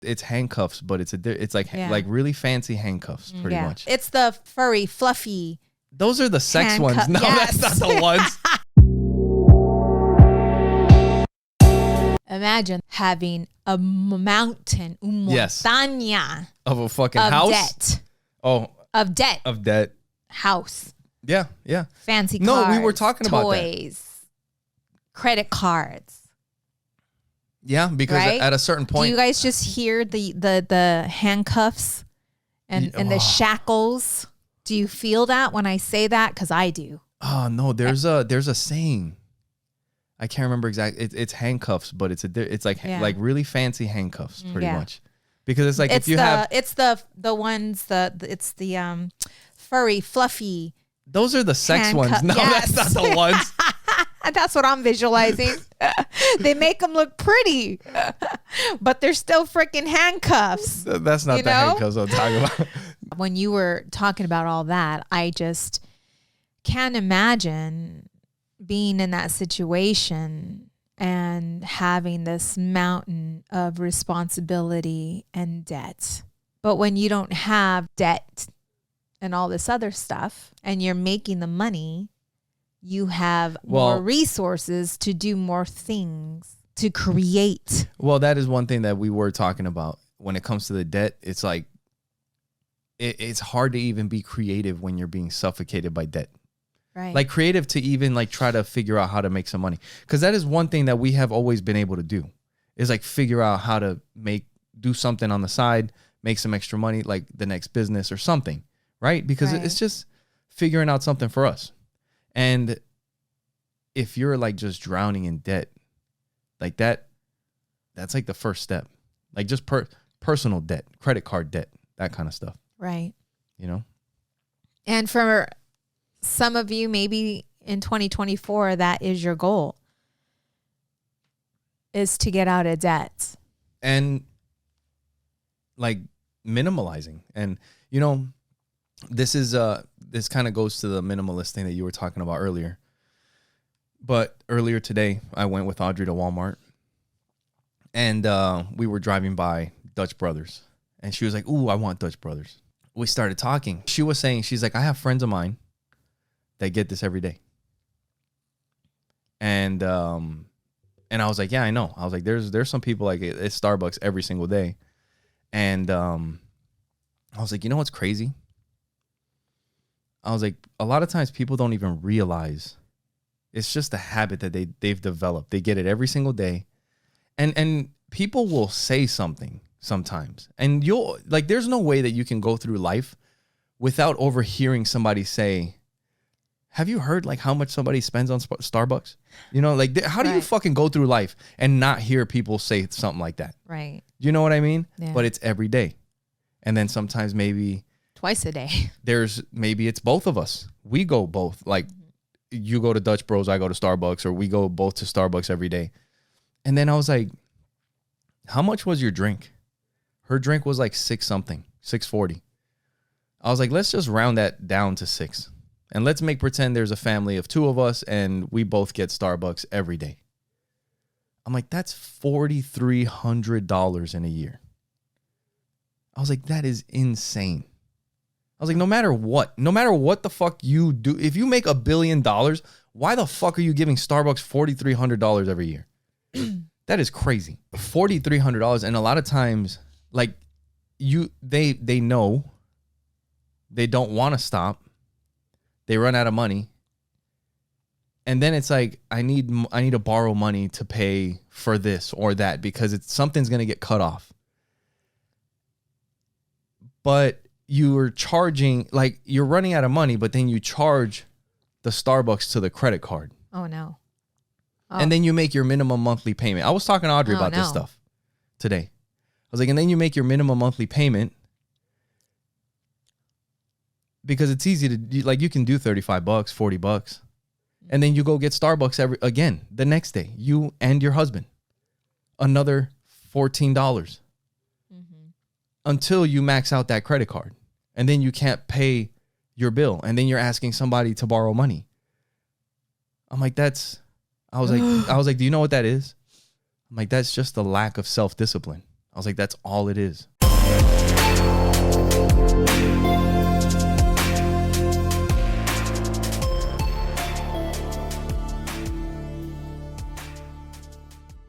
It's handcuffs, but it's like really fancy handcuffs, pretty much. It's the furry, fluffy. Those are the sex ones. No, yes. That's not the ones. Imagine having a mountain, montaña of a fucking of house. Debt. Oh, of debt. Of debt. House. Yeah. Fancy cars. No, we were talking about that. Toys. Credit cards. Yeah, because at a certain point, do you guys just hear the handcuffs and the shackles? Do you feel that when I say that? Because I do. Oh no, there's a saying. I can't remember exactly. It's handcuffs, but it's like really fancy handcuffs, pretty much. Because it's like it's the ones it's the furry, fluffy. Those are the sex ones. No, that's not the ones. That's what I'm visualizing. They make them look pretty, but they're still freaking handcuffs. That's not the handcuffs I'm talking about. When you were talking about all that, I just can't imagine being in that situation and having this mountain of responsibility and debt. But when you don't have debt and all this other stuff and you're making the money, you have more resources to do more things, to create. Well, that is one thing that we were talking about. When it comes to the debt, it's like, it's hard to even be creative when you're being suffocated by debt. Right. Like creative to even like try to figure out how to make some money. Because that is one thing that we have always been able to do, is like figure out how to do something on the side, make some extra money, like the next business or something. Right. Because it's just figuring out something for us. And if you're like just drowning in debt, like that's like the first step, like just personal debt, credit card debt, that kind of stuff. Right. You know? And for some of you, maybe in 2024, that is your goal, is to get out of debt. And like minimalizing. And, you know, this kind of goes to the minimalist thing that you were talking about earlier. But earlier today, I went with Audrey to Walmart, and we were driving by Dutch Brothers, and she was like, "Ooh, I want Dutch Brothers." We started talking. She was saying, she's like, "I have friends of mine that get this every day." And I was like, "Yeah, I know." I was like, "There's some people like it's Starbucks every single day." And I was like, "You know what's crazy?" I was like, a lot of times people don't even realize it's just a habit that they've developed. They get it every single day. And people will say something sometimes. And you'll like, there's no way that you can go through life without overhearing somebody say, "Have you heard like how much somebody spends on Starbucks?" You know, like how do you fucking go through life and not hear people say something like that? Right. You know what I mean? Yeah. But it's every day. And then sometimes maybe twice a day. Maybe it's both of us. We go both. Like you go to Dutch Bros, I go to Starbucks, or we go both to Starbucks every day. And then I was like, "How much was your drink?" Her drink was like $6.40. I was like, let's just round that down to $6. And let's pretend there's a family of two of us and we both get Starbucks every day. I'm like, that's $4,300 in a year. I was like, that is insane. I was like, no matter what the fuck you do, if you make $1 billion, why the fuck are you giving Starbucks $4,300 every year? That is crazy. $4,300. And a lot of times, like they know they don't want to stop. They run out of money. And then it's like, I need to borrow money to pay for this or that because something's going to get cut off. But you are charging, like you're running out of money, but then you charge the Starbucks to the credit card. Oh, no. Oh. And then you make your minimum monthly payment. I was talking to Audrey about this stuff today. I was like, and then you make your minimum monthly payment because it's easy to, like, you can do $35, $40. And then you go get Starbucks again the next day. You and your husband. Another $14. Until you max out that credit card. And then you can't pay your bill. And then you're asking somebody to borrow money. I'm like, I was like, do you know what that is? I'm like, that's just the lack of self-discipline. I was like, that's all it is.